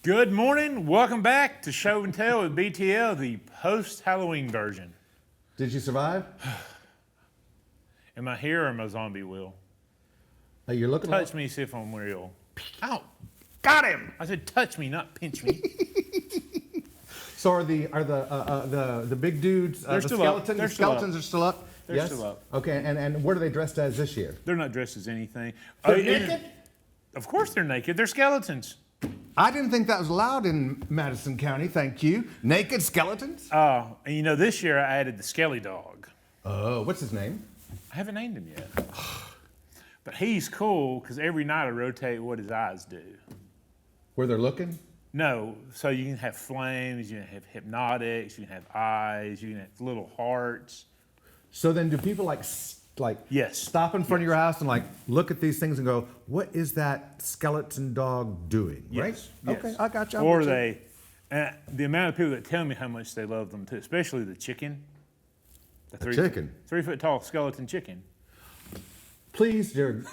Good morning. Welcome back to Show and Tell with BTL, the post-Halloween version. Did you survive? Am I here or am I zombie Will? You're looking. Touch me, see if I'm real. Ow! Got him. I said touch me, not pinch me. So are the big dudes? They're the still skeletons. up. They're the still skeletons up. are still up. They're Yes? still up. Okay, and what are they dressed as this year? They're not dressed as anything. They're naked? Of course they're naked. They're skeletons. I didn't think that was allowed in Madison County. Thank you. Naked skeletons. And you know, this year I added the Skelly Dog. Oh, what's his name? I haven't named him yet. But he's cool because every night I rotate what his eyes do. Where they're looking? No, so you can have flames, you can have hypnotics, you can have eyes, you can have little hearts. So then, do people Yes. stop in front of your house and look at these things and go, "What is that skeleton dog doing?" Right? Yes. Okay, I got you. Or the amount of people that tell me how much they love them too, especially the chicken. The chicken? 3 foot tall skeleton chicken. Please, dear.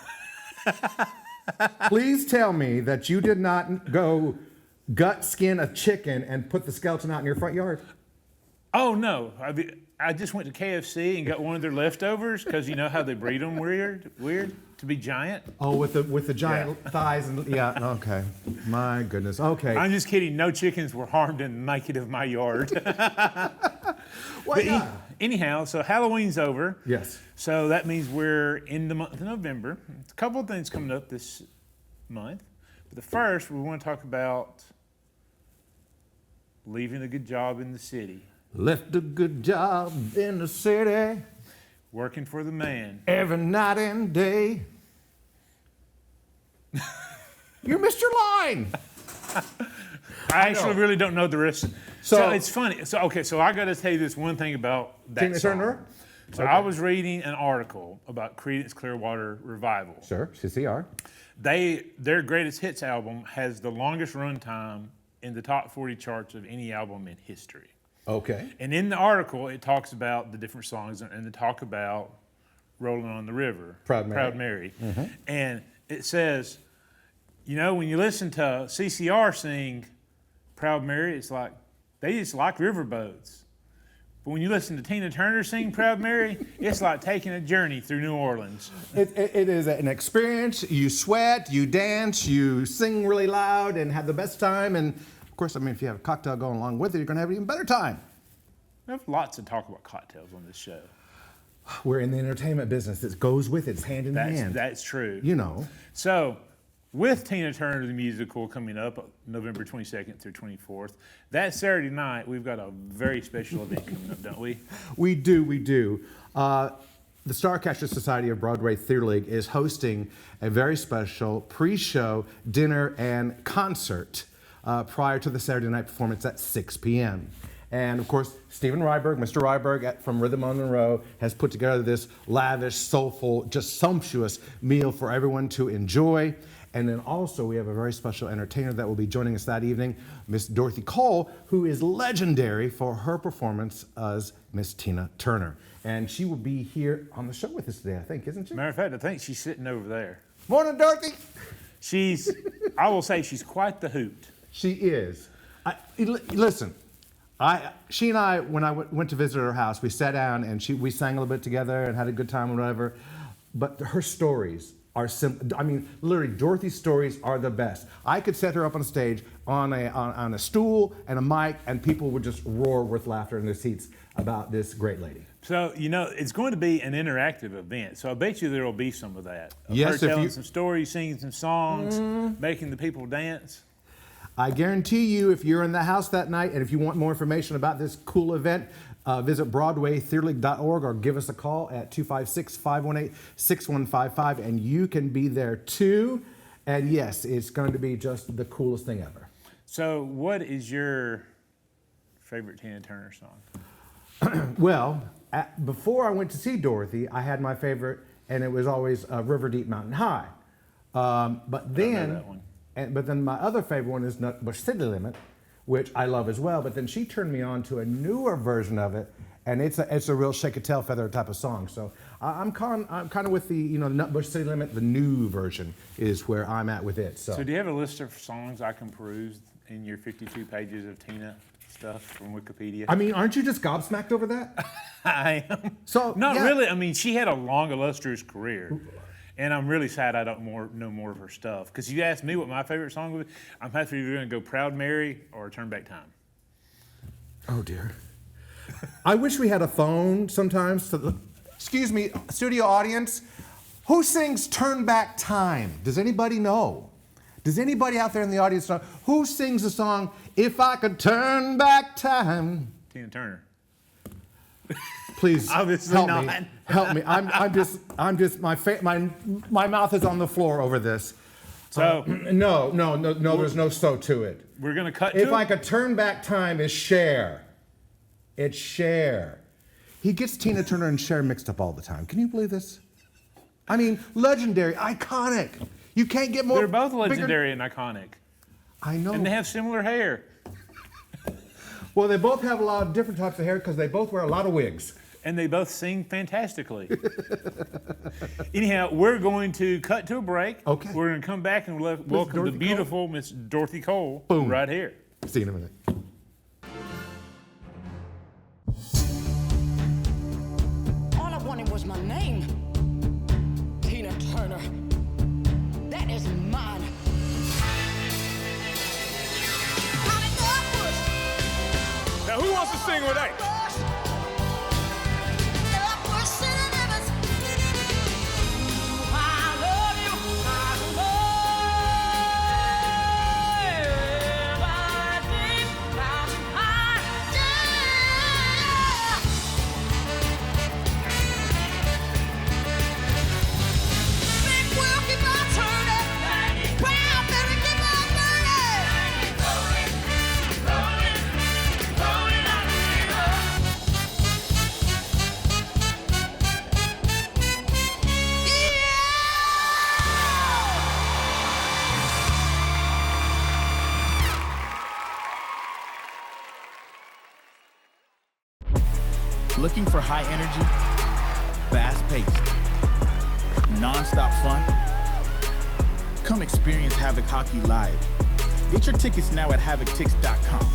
Please tell me that you did not go gut skin a chicken and put the skeleton out in your front yard. Oh no, I just went to KFC and got one of their leftovers because you know how they breed them weird to be giant. Oh, with the giant thighs and yeah. Okay, my goodness. Okay. I'm just kidding. No chickens were harmed in the making of my yard. Why not? Anyhow, so Halloween's over. Yes. So that means we're in the month of November. A couple of things coming up this month. But the first, we want to talk about leaving a good job in the city. Left a good job in the city. Working for the man. Every night and day. You missed your line. I actually really don't know the rest. So So it's funny. So I got to tell you this one thing about that Tina song. Turner? So I was reading an article about Creedence Clearwater Revival. Sure, CCR. Their greatest hits album has the longest run time in the top 40 charts of any album in history. Okay. And in the article, it talks about the different songs and they talk about Rolling on the River, Proud Mary. Mm-hmm. And it says, you know, when you listen to CCR sing Proud Mary, it's like they just like riverboats. But when you listen to Tina Turner sing Proud Mary, it's like taking a journey through New Orleans. It is an experience. You sweat, you dance, you sing really loud, and have the best time. And of course, I mean, if you have a cocktail going along with it, you're going to have an even better time. We have lots to talk about cocktails on this show. We're in the entertainment business. It goes with it. It's hand in hand. That's true. You know. So, with Tina Turner the musical coming up November 22nd through 24th, that Saturday night we've got a very special event coming up, don't we? We do. The Starcatcher Society of Broadway Theater League is hosting a very special pre-show dinner and concert prior to the Saturday night performance at 6 p.m. And of course, Stephen Ryberg, Mr. Ryberg from Rhythm on Monroe, has put together this lavish, soulful, just sumptuous meal for everyone to enjoy. And then also we have a very special entertainer that will be joining us that evening, Miss Dorothy Cole, who is legendary for her performance as Miss Tina Turner. And she will be here on the show with us today, I think, isn't she? Matter of fact, I think she's sitting over there. Morning, Dorothy. I will say she's quite the hoot. She is. Listen, she and I, when I went to visit her house, we sat down and we sang a little bit together and had a good time or whatever. But her stories are simple. I mean, literally, Dorothy's stories are the best. I could set her up on stage on a stool and a mic, and people would just roar with laughter in their seats about this great lady. So, you know, it's going to be an interactive event. So I bet you there will be some of that. Yes, her telling some stories, singing some songs, making the people dance. I guarantee you, if you're in the house that night and if you want more information about this cool event, visit BroadwayTheaterLeague.org or give us a call at 256-518-6155 and you can be there too. And yes, it's going to be just the coolest thing ever. So what is your favorite Tina Turner song? Well, before I went to see Dorothy, I had my favorite, and it was always River Deep Mountain High. But then my other favorite one is Nutbush City Limit, which I love as well. But then she turned me on to a newer version of it, and it's a real shake a tail feather type of song. So I'm kind of with the Nutbush City Limit. The new version is where I'm at with it. So do you have a list of songs I can peruse in your 52 pages of Tina stuff from Wikipedia? I mean, aren't you just gobsmacked over that? I am. So Not yeah. really. I mean, she had a long, illustrious career. And I'm really sad I don't know more of her stuff. Because you asked me what my favorite song would be, I'm happy either going to go Proud Mary or Turn Back Time. Oh, dear. I wish we had a phone sometimes. Excuse me, studio audience. Who sings Turn Back Time? Does anybody know? Does anybody out there in the audience know? Who sings the song, If I Could Turn Back Time? Tina Turner. Please Obviously help not. me. Help me. I'm just my mouth is on the floor over this. So No. There's no so to it. we're going to cut If to I it. Could Turn Back Time is Cher. It's Cher. He gets Tina Turner and Cher mixed up all the time. Can you believe this? I mean, legendary, iconic. You can't get more. They're both bigger- legendary and iconic. I know. And they have similar hair. Well, they both have a lot of different types of hair because they both wear a lot of wigs. And they both sing fantastically. Anyhow, we're going to cut to a break. Okay. We're going to come back and welcome Dorothy the beautiful Miss Dorothy Cole Boom. right here. See you in a minute. All I wanted was my name. Tina Turner. That is mine. Now, who wants to sing with A? Looking for high energy, fast-paced, non-stop fun? Come experience Havoc Hockey live. Get your tickets now at HavocTix.com.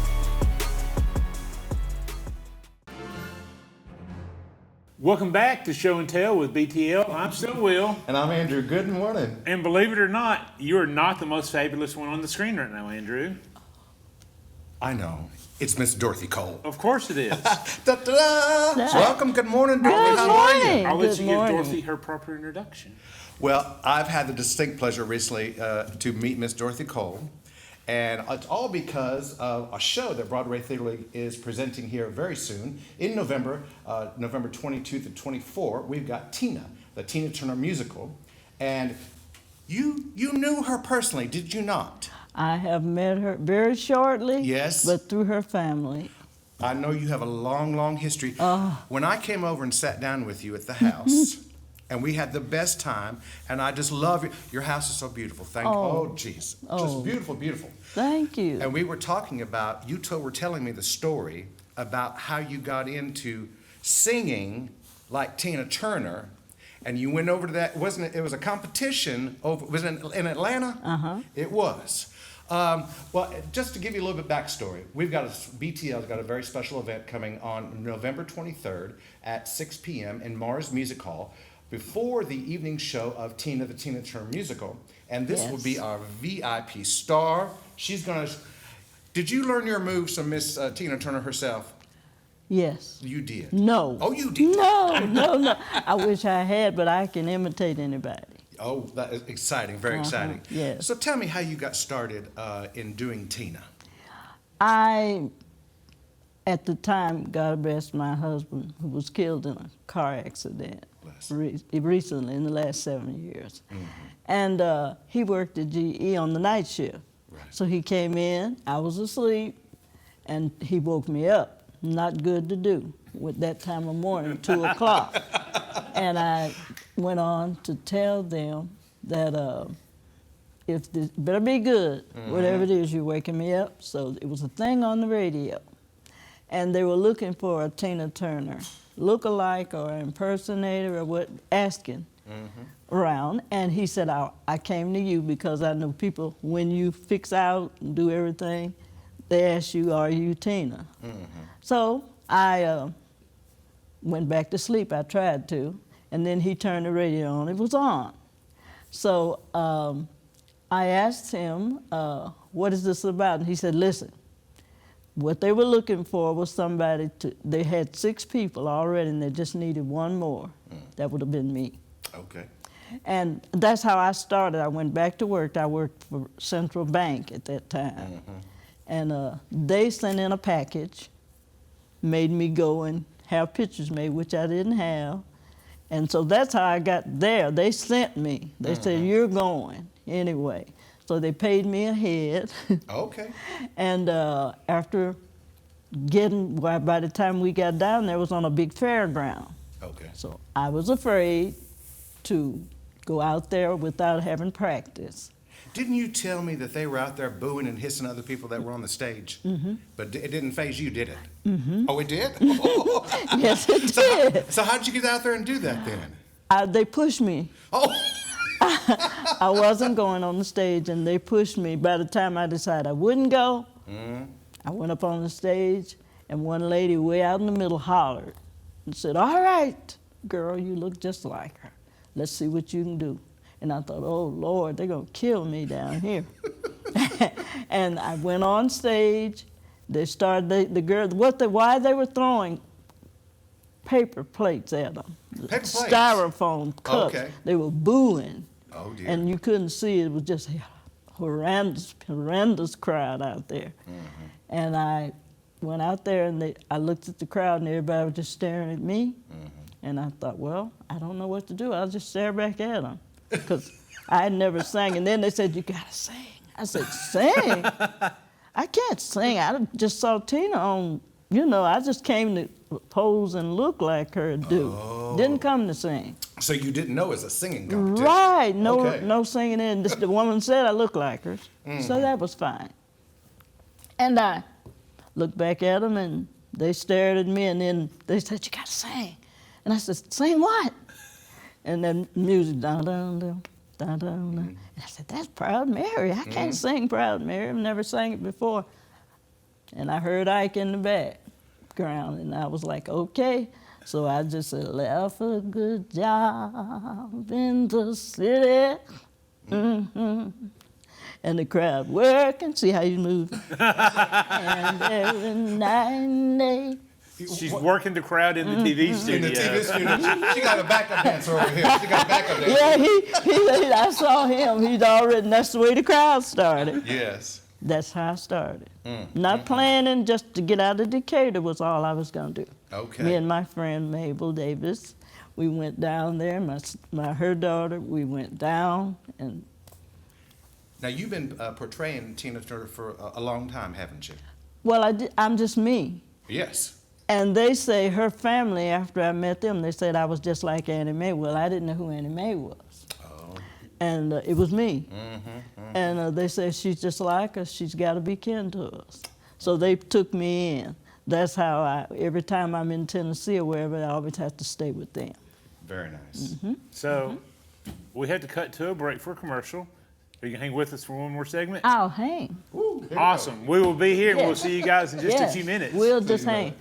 Welcome back to Show and Tell with BTL. I'm still Will. And I'm Andrew. Good morning. And believe it or not, you are not the most fabulous one on the screen right now, Andrew. I know. It's Miss Dorothy Cole. Of course it is. Da-da-da. Welcome. Good morning, Dorothy. Good How are you? morning. I'll let Good you give morning. Dorothy her proper introduction. Well, I've had the distinct pleasure recently to meet Miss Dorothy Cole. And it's all because of a show that Broadway Theater League is presenting here very soon in November, November 22 to 24. We've got Tina, the Tina Turner musical. And you knew her personally, did you not? I have met her very shortly, Yes. but through her family. I know you have a long, long history. Oh. When I came over and sat down with you at the house, and we had the best time, and I just love you. Your house is so beautiful. Thank you. Oh, jeez. Just beautiful, beautiful. Thank you. And we were talking about, were telling me the story about how you got into singing like Tina Turner, and you went over to that, wasn't it? It was a competition over, was it in Atlanta? Uh-huh. It was. Well, just to give you a little bit backstory, BTL's got a very special event coming on November 23rd at 6 p.m. in Mars Music Hall before the evening show of Tina, the Tina Turner musical. And this will be Yes. our VIP star. She's gonna, did you learn your moves from Miss Tina Turner herself? Yes. You did. No. Oh, you did. No. I wish I had, but I can imitate anybody. Oh, that is exciting, very exciting. yes. So tell me how you got started in doing Tina. I, at the time, God rest my husband, who was killed in a car accident Bless. recently in the last 7 years. And he worked at GE on the night shift. Right. So he came in, I was asleep, and he woke me up. Not good to do with that time of morning, 2 o'clock. And I went on to tell them that if this better be good, whatever it is, you're waking me up. So it was a thing on the radio. And they were looking for a Tina Turner look-alike or impersonator or what, asking around. And he said, I came to you because I know people, when you fix out and do everything, they ask you, are you Tina? So I went back to sleep. I tried to. And then he turned the radio on. It was on. So I asked him, what is this about? And he said, listen, what they were looking for was somebody they had 6 people already, and they just needed one more. That would have been me. Okay. And that's how I started. I went back to work. I worked for Central Bank at that time. And they sent in a package, made me go and have pictures made, which I didn't have. And so that's how I got there. They sent me. They said, you're going anyway. So they paid me ahead. Okay. And after getting, well, by the time we got down there, it was on a big fairground. Okay. So I was afraid to go out there without having practice. Didn't you tell me that they were out there booing and hissing other people that were on the stage? But it didn't faze you, did it? Oh, it did? Yes, it did. So how'd you get out there and do that then? They pushed me. Oh. I wasn't going on the stage, and they pushed me. By the time I decided I wouldn't go, I went up on the stage, and one lady way out in the middle hollered and said, all right, girl, you look just like her. Let's see what you can do. And I thought, oh, Lord, they're going to kill me down here. And I went on stage. They started, the girl, why they were throwing paper plates at them. Paper plates? Styrofoam cups. Okay. They were booing. Oh, dear. And you couldn't see it. It was just a horrendous crowd out there. And I went out there, and I looked at the crowd, and everybody was just staring at me. And I thought, well, I don't know what to do. I'll just stare back at them, because I had never sang. And then they said, you gotta sing. I said, sing? I can't sing. I just saw Tina on, I just came to pose and look like her do. Didn't come to sing. So you didn't know it was a singing competition? Right, Okay. no singing in. The woman said I looked like her, so that was fine. And I looked back at them, and they stared at me, and then they said, you gotta sing. And I said, sing what? And then music, dun dun dun, dun dun dun. And I said, that's Proud Mary. I can't sing Proud Mary. I've never sang it before. And I heard Ike in the background, and I was like, okay. So I just said, left a good job in the city. And the crowd working, see how you move. And every night and day. She's working the crowd in the TV studio. In the TV studio. She got a backup dancer over here. She got a backup dancer. Yeah, I saw him. He'd already, that's the way the crowd started. Yes. That's how I started. Not planning, just to get out of Decatur was all I was going to do. Okay. Me and my friend Mabel Davis, we went down there. Her daughter, we went down. And Now, you've been portraying Tina Turner for a long time, haven't you? well, I'm just me. Yes. And they say, her family, after I met them, they said I was just like Annie Mae. Well, I didn't know who Annie Mae was. And it was me. And they said, she's just like us. She's got to be kin to us. So they took me in. That's how every time I'm in Tennessee or wherever, I always have to stay with them. Very nice. So we had to cut to a break for a commercial. Are you going to hang with us for one more segment? I'll hang. Awesome. We will be here, and we'll Yes. see you guys in just a Yes, few minutes. We'll just hang.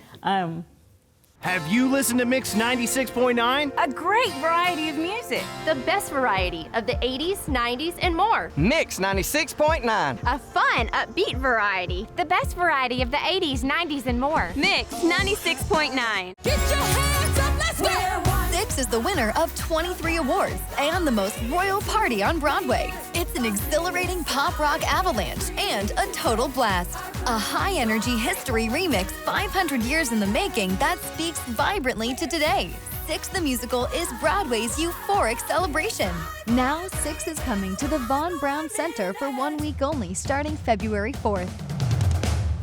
Have you listened to Mix 96.9? A great variety of music. The best variety of the 80s, 90s, and more. Mix 96.9. A fun, upbeat variety. The best variety of the 80s, 90s, and more. Mix 96.9. Get your hands up, let's go! Six is the winner of 23 awards and the most royal party on Broadway. It's an exhilarating pop rock avalanche and a total blast. A high-energy history remix 500 years in the making that speaks vibrantly to today. Six the Musical is Broadway's euphoric celebration. Now, Six is coming to the Von Braun Center for 1 week only, starting February 4th.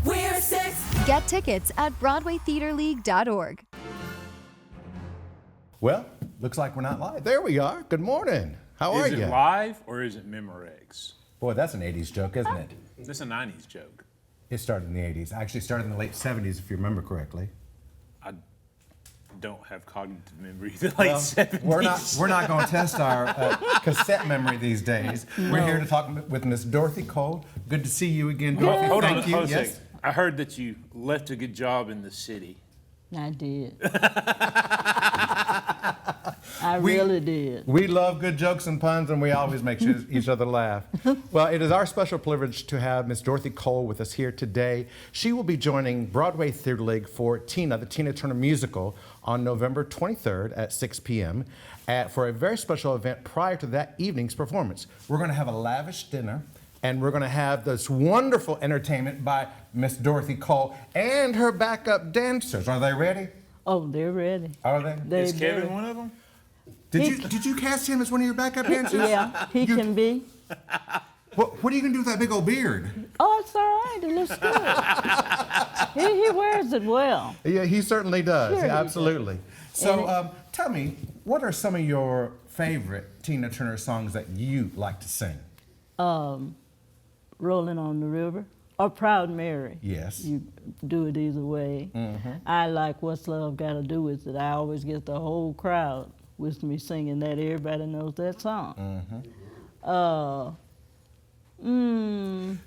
We're Six. Get tickets at BroadwayTheaterLeague.org. Well, looks like we're not live. There we are. Good morning. How are Is you? it live or is it Memorex? Boy, that's an 80s joke, isn't it? This is a 90s joke. It started in the 80s. Actually started in the late 70s, if you remember correctly. I don't have cognitive memory. The late 70s. We're not going to test our cassette memory these days. We're here to talk with Miss Dorothy Cole. Good to see you again, Dorothy. Hold on Thank you. a Yes. second. I heard that you left a good job in the city. I did. I really did. We love good jokes and puns, and we always make each other laugh. Well, it is our special privilege to have Miss Dorothy Cole with us here today. She will be joining Broadway Theater League for Tina, the Tina Turner musical, on November 23rd at 6 p.m. For a very special event prior to that evening's performance. We're going to have a lavish dinner, and we're going to have this wonderful entertainment by Miss Dorothy Cole and her backup dancers. Are they ready? Oh, they're ready. Are they? Is Kevin one of them? Did you cast him as one of your backup dancers? Yeah, he can be. What are you going to do with that big old beard? Oh, it's all right. It looks good. he wears it well. Yeah, he certainly does. Sure he Absolutely. So tell me, what are some of your favorite Tina Turner songs that you like to sing? Rolling on the River or Proud Mary. Yes. You do it either way. I like What's Love Got to Do With It. I always get the whole crowd with me singing that. Everybody knows that song.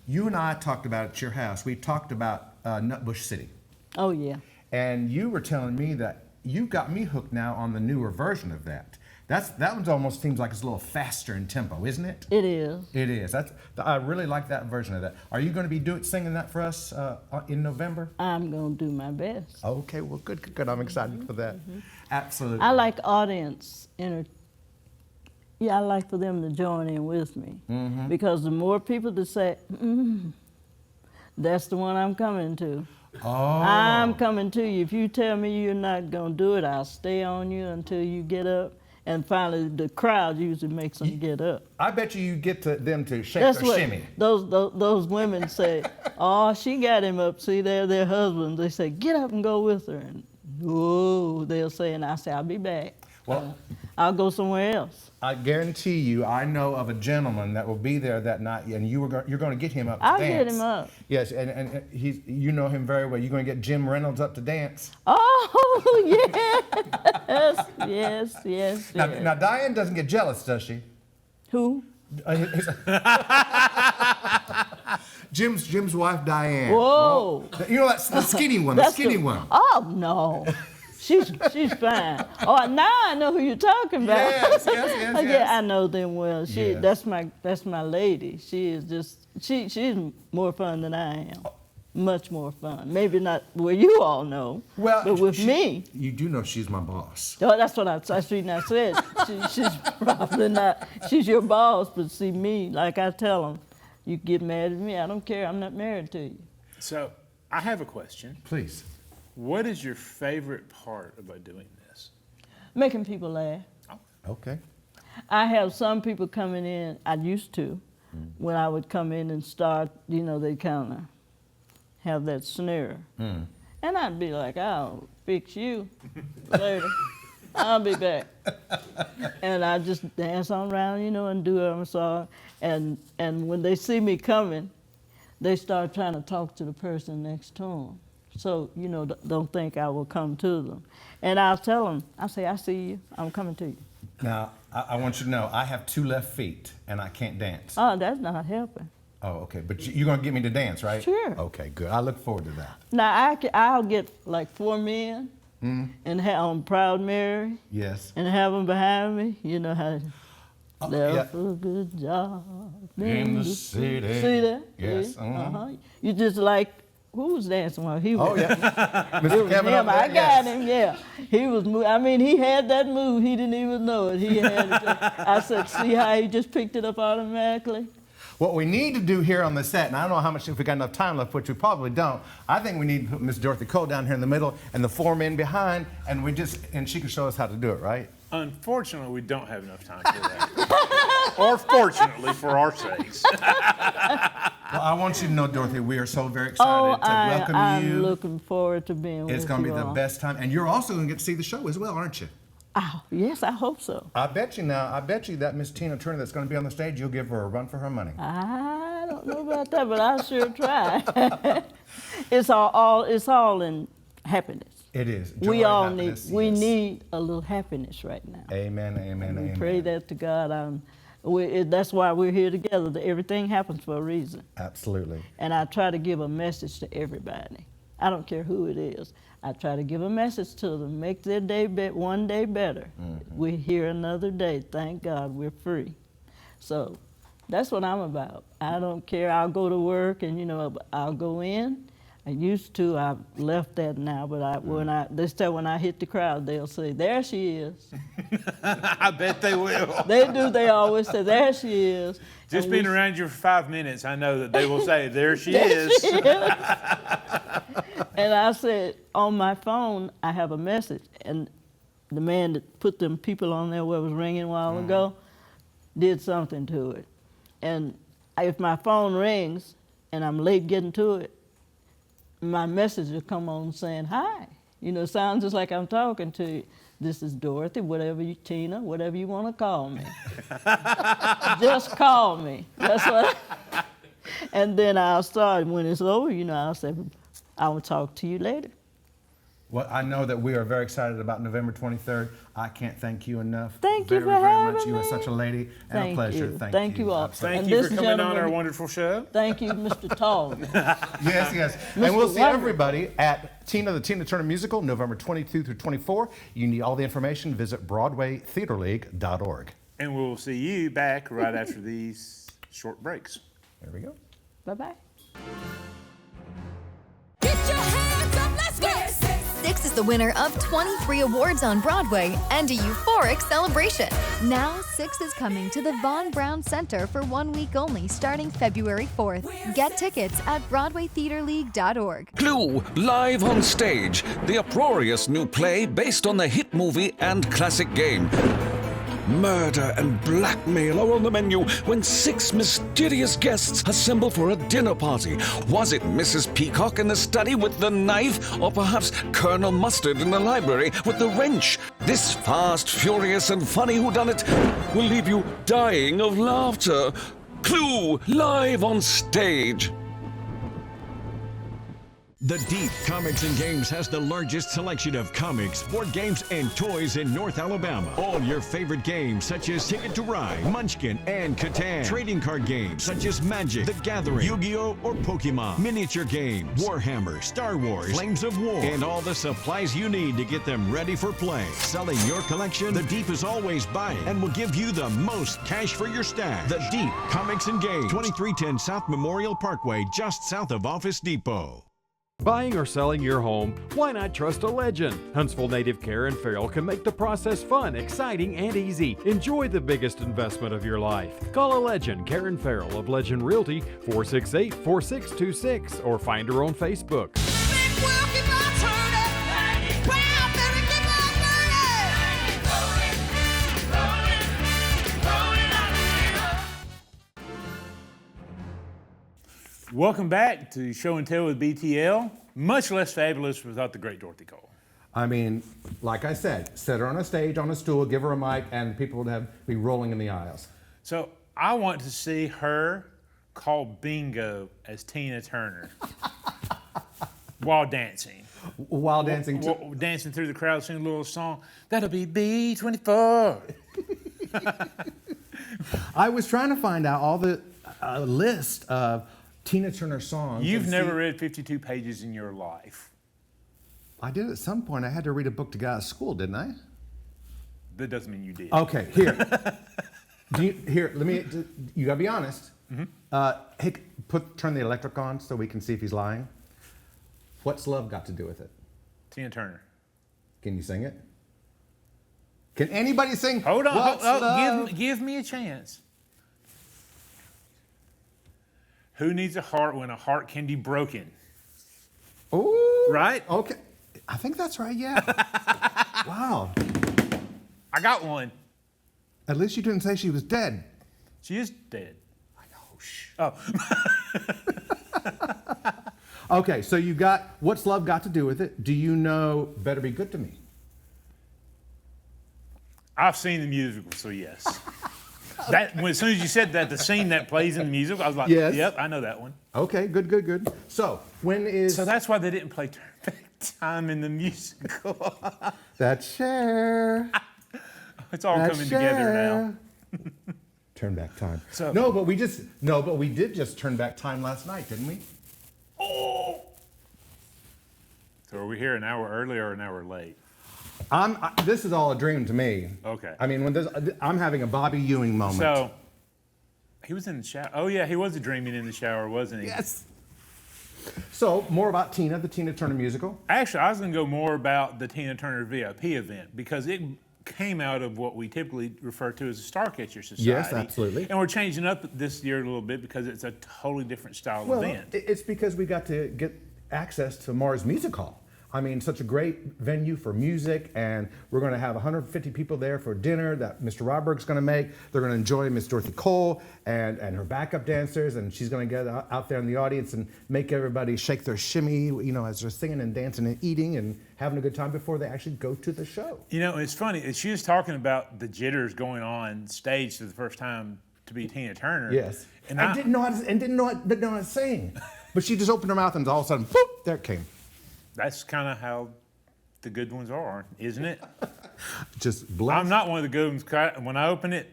You and I talked about it at your house. We talked about Nutbush City. Oh, yeah. And you were telling me that you got me hooked now on the newer version of that. That one almost seems like it's a little faster in tempo, isn't it? It is. It is. I really like that version of that. Are you going to be singing that for us in November? I'm going to do my best. Okay, well, good. I'm excited for that. Absolutely. I like audience I like for them to join in with me. Because the more people that say, that's the one I'm coming to. Oh. I'm coming to you. If you tell me you're not going to do it, I'll stay on you until you get up. And finally, the crowd usually makes them get up. I bet you get them to shake their shimmy. Those women say, oh, she got him up. See, they're their husbands. They say, get up and go with her. And whoa, they'll say, and I say, I'll be back. Well, I'll go somewhere else. I guarantee you, I know of a gentleman that will be there that night, and you're going to get him up to I'll dance. get him up. Yes, and you know him very well. You're going to get Jim Reynolds up to dance. Oh, yes. Yes. Now, Diane doesn't get jealous, does she? Who? Jim's wife, Diane. Whoa. You know, that's the skinny one, one. Oh, no. She's fine. Oh, now I know who you're talking about. Yes. Yeah, I know them well. Yes. That's my lady. She is just she's more fun than I am. Much more fun. Maybe not where you all know, but with me. You do know she's my boss. Oh, that's what I said. She's probably not. She's your boss, but see me, like I tell them, you get mad at me, I don't care. I'm not married to you. So I have a question. Please. What is your favorite part about doing this? Making people laugh. Okay. I have some people coming in, I used to, when I would come in and start, they kind of have that snare. And I'd be like, I'll fix you later. I'll be back. And I just dance on around, and do a song. And when they see me coming, they start trying to talk to the person next to them. So, don't think I will come to them. And I'll tell them, I say, I see you, I'm coming to you. Now, I want you to know, I have 2 left feet, and I can't dance. Oh, that's not helping. Oh, okay, but you're going to get me to dance, right? Sure. Okay, good. I look forward to that. Now, I'll get like 4 men and have on Proud Mary. Yes. And have them behind me. You know how yeah. a good job In the city. See that? Yes. You just like, who was dancing while he was? Oh, yeah. Mr. Kevin him. up there, I got him, yeah. He was, he had that move. He didn't even know it. He had it. I said, see how he just picked it up automatically? What we need to do here on the set, and I don't know how much, if we got enough time left, which we probably don't, I think we need to put Miss Dorothy Cole down here in the middle and the 4 men behind, and she can show us how to do it, right? Unfortunately, we don't have enough time for that. Or fortunately, for our sakes. Well, I want you to know, Dorothy, we are so very excited to welcome you. I'm looking forward to being with you. It's going to be the best time, and you're also going to get to see the show as well, aren't you? Oh, yes, I hope so. I bet you that Miss Tina Turner that's going to be on the stage, you'll give her a run for her money. I don't know about that, but I'll sure try. It's all in happiness. It is. We all need a little happiness right now. Amen. We pray that to God. That's why we're here together. Everything happens for a reason. Absolutely. And I try to give a message to everybody. I don't care who it is. I try to give a message to them, make their day one day better. We're here another day. Thank God we're free. So that's what I'm about. I don't care. I'll go to work and, you know, I'll go in. I used to. I've left that now, but when I hit the crowd, they'll say, "There she is." I bet they will. They do. They always say, "There she is." Just being around you for 5 minutes, I know that they will say, "There she is." She is. And I said, on my phone, I have a message, and the man that put them people on there where it was ringing a while ago did something to it. And if my phone rings and I'm late getting to it, my message will come on saying, "Hi." You know, it sounds just like I'm talking to you. "This is Dorothy, Tina, whatever you want to call me." Just call me. That's what. And then I'll start, when it's over, you know, I'll say, "I will talk to you later." Well, I know that we are very excited about November 23rd. I can't thank you enough. Thank you very, for very having much. You are me. such a lady and Thank a pleasure. you. Thank Thank you all. Absolutely. Thank And you this for coming on gentleman- our wonderful show. Thank you, Mr. Tallman. Yes, yes. And Mr. we'll see Wonderful. everybody at the Tina Turner Musical, November 22 through 24. You need all the information, visit BroadwayTheaterLeague.org. And we'll see you back right after these short breaks. There we go. Bye-bye. Get your hands up, let's go! Six is the winner of 23 awards on Broadway and a euphoric celebration. Now, Six is coming to the Von Braun Center for 1 week only, starting February 4th. Get tickets at BroadwayTheaterLeague.org. Clue, live on stage, the uproarious new play based on the hit movie and classic game. Murder and blackmail are on the menu when 6 mysterious guests assemble for a dinner party. Was it Mrs. Peacock in the study with the knife, or perhaps Colonel Mustard in the library with the wrench? This fast, furious, and funny whodunit will leave you dying of laughter. Clue, live on stage. The Deep Comics and Games has the largest selection of comics, board games, and toys in North Alabama. All your favorite games such as Ticket to Ride, Munchkin, and Catan. Trading card games such as Magic, The Gathering, Yu-Gi-Oh! Or Pokemon. Miniature games, Warhammer, Star Wars, Flames of War, and all the supplies you need to get them ready for play. Selling your collection, The Deep is always buying and will give you the most cash for your stash. The Deep Comics and Games, 2310 South Memorial Parkway, just south of Office Depot. Buying or selling your home, why not trust a legend? Huntsville native Karen Farrell can make the process fun, exciting, and easy. Enjoy the biggest investment of your life. Call a legend, Karen Farrell of Legend Realty, 468-4626, or find her on Facebook. Welcome back to Show and Tell with BTL. Much less fabulous without the great Dorothy Cole. I mean, like I said, set her on a stage, on a stool, give her a mic, and people would be rolling in the aisles. So I want to see her call bingo as Tina Turner while dancing. While dancing? Dancing through the crowd, singing a little song. That'll be B24. I was trying to find out all the list of Tina Turner songs. You've never read 52 pages in your life. I did at some point. I had to read a book to get out of school, didn't I? That doesn't mean you did. Okay, here. Let me. You gotta be honest. Hey, turn the electric on so we can see if he's lying. What's love got to do with it? Tina Turner. Can you sing it? Can anybody sing? Hold on. What's love? Give me a chance. Who needs a heart when a heart can be broken? Oh, right? Okay. I think that's right, yeah. Wow. I got one. At least you didn't say she was dead. She is dead. I know. Shh. Oh. Okay, so you got What's Love Got to Do with It? Do you know Better Be Good to Me? I've seen the musical, so yes. As soon as you said that, the scene that plays in the musical, I was like, yes. Yep, I know that one. Okay, good. So, So that's why they didn't play Turn Back Time in the musical. That's Cher. It's all coming together now. Turn back time. So- no, but we did just turn back time last night, didn't we? Oh! So are we here an hour early or an hour late? This is all a dream to me. Okay. I mean, I'm having a Bobby Ewing moment. So, he was in the shower. Oh, yeah, he was dreaming in the shower, wasn't he? Yes. So, more about Tina, the Tina Turner musical. Actually, I was going to go more about the Tina Turner VIP event because it came out of what we typically refer to as a Starcatcher Society. Yes, absolutely. And we're changing up this year a little bit because it's a totally different style event. It's because we got to get access to Mars Music Hall. I mean, such a great venue for music, and we're going to have 150 people there for dinner that Mr. Rodberg's going to make. They're going to enjoy Miss Dorothy Cole and her backup dancers, and she's going to get out there in the audience and make everybody shake their shimmy, you know, as they're singing and dancing and eating and having a good time before they actually go to the show. You know, it's funny. She was talking about the jitters going on stage for the first time to be Tina Turner. Yes. And didn't know how to sing. But she just opened her mouth and all of a sudden, boop, there it came. That's kind of how the good ones are, isn't it? Just bless. I'm not one of the good ones. When I open it,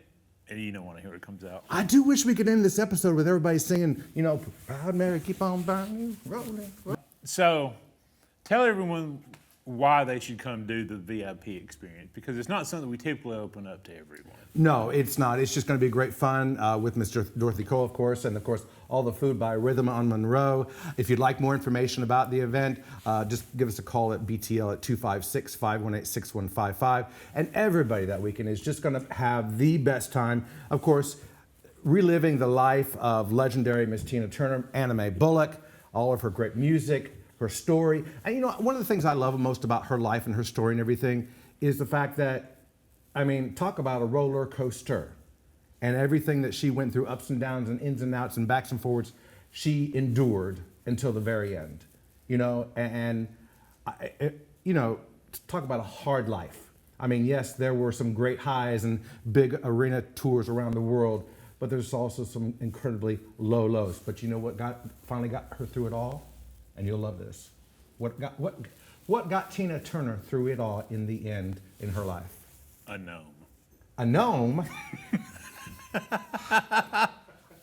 you don't want to hear what comes out. I do wish we could end this episode with everybody singing, you know, Proud Mary, keep on burning, rolling. So, tell everyone why they should come do the VIP experience, because it's not something we typically open up to everyone. No, it's not. It's just going to be great fun with Mr. Dorothy Cole, of course, and of course, all the food by Rhythm on Monroe. If you'd like more information about the event, just give us a call at BTL at 256-518-6155. And everybody that weekend is just going to have the best time. Of course, reliving the life of legendary Miss Tina Turner, Anna Mae Bullock, all of her great music, her story. And you know, one of the things I love most about her life and her story and everything is the fact that, I mean, talk about a roller coaster and everything that she went through, ups and downs and ins and outs and backs and forwards, she endured until the very end, you know, you know, talk about a hard life. I mean, yes, there were some great highs and big arena tours around the world, but there's also some incredibly low lows. But you know what finally got her through it all? And you'll love this. What got Tina Turner through it all in the end in her life? A gnome. A gnome?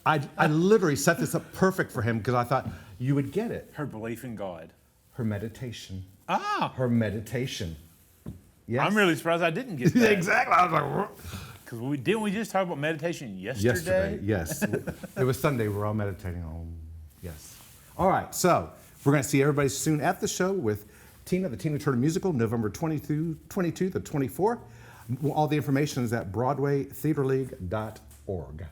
I literally set this up perfect for him because I thought you would get it. Her belief in God. Her meditation. Ah. Her meditation. Yes. I'm really surprised I didn't get that. Exactly. I was like, because didn't we just talk about meditation yesterday? Yes. It was Sunday. We're all meditating. Oh, yes. All right. So we're going to see everybody soon at the show with Tina, the Tina Turner musical, November 22 to 24. All the information is at BroadwayTheaterLeague.org.